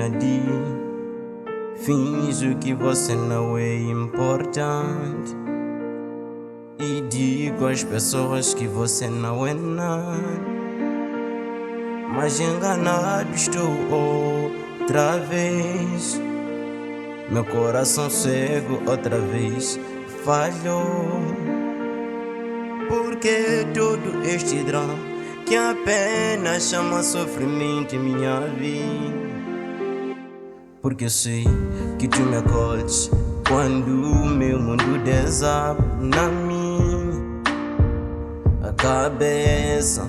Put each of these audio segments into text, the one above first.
dia a dia. Finjo que você não é importante e digo às pessoas que você não é nada. Mas enganado estou outra vez. Meu coração cego outra vez falhou. Porque todo este drama que apenas chama sofrimento em minha vida? Porque eu sei que tu me acolhes quando o meu mundo desaba na minha cabeça.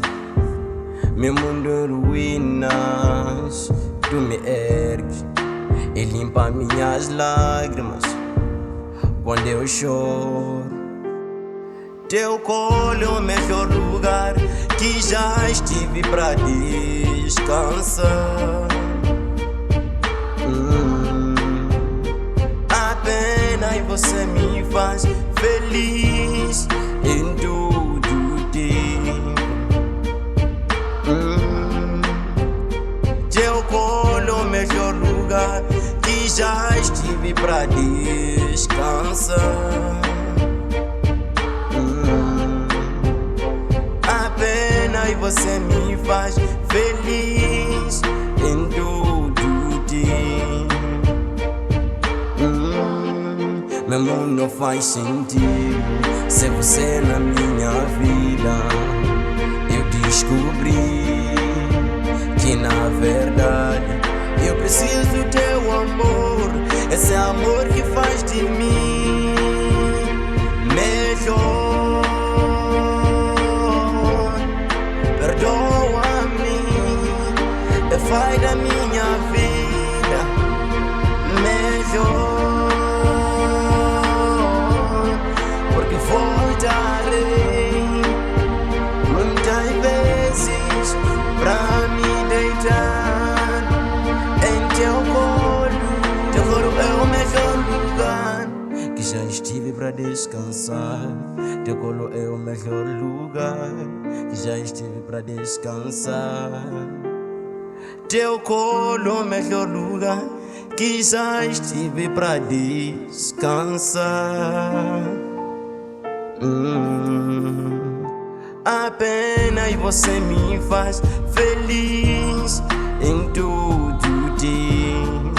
Meu mundo em ruínas, tu me ergues e limpa minhas lágrimas quando eu choro. Teu colo é o melhor lugar que já estive pra descansar. Apenas você me faz feliz em todo o tempo. Teu colo é o melhor lugar que já estive pra descansar. Apenas você me faz feliz em todo o tempo. Meu mundo não faz sentido sem você na minha vida. Eu descobri que na verdade eu preciso do teu amor. Esse amor que faz de mim melhor. Perdoa-me, faz da minha vida melhor. Porque voltarei muitas vezes pra me deitar em teu colo. Teu colo é o melhor lugar que já estive pra descansar. Teu colo é o melhor lugar que já estive pra descansar. Teu colo é o melhor lugar que já estive pra descansar. Apenas você me faz feliz em todo o tempo.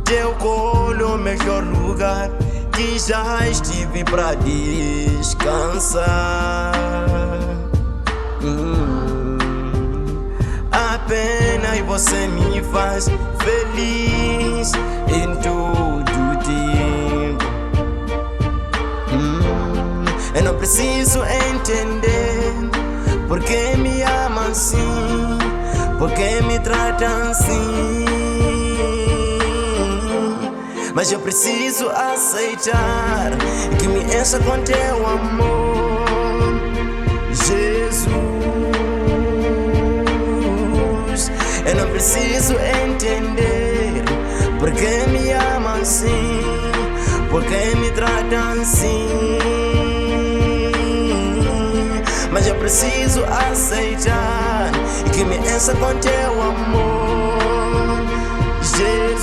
Teu colo é o melhor lugar que já estive pra descansar. Apenas você me faz feliz em todo o tempo. Eu não preciso entender porque me ama assim, porque me trata assim. Mas eu preciso aceitar que me encha com teu amor, Jesus. Eu não preciso entender porque me ama assim, porque me trata assim. Mas eu preciso aceitar que me encha com teu amor, Jesus.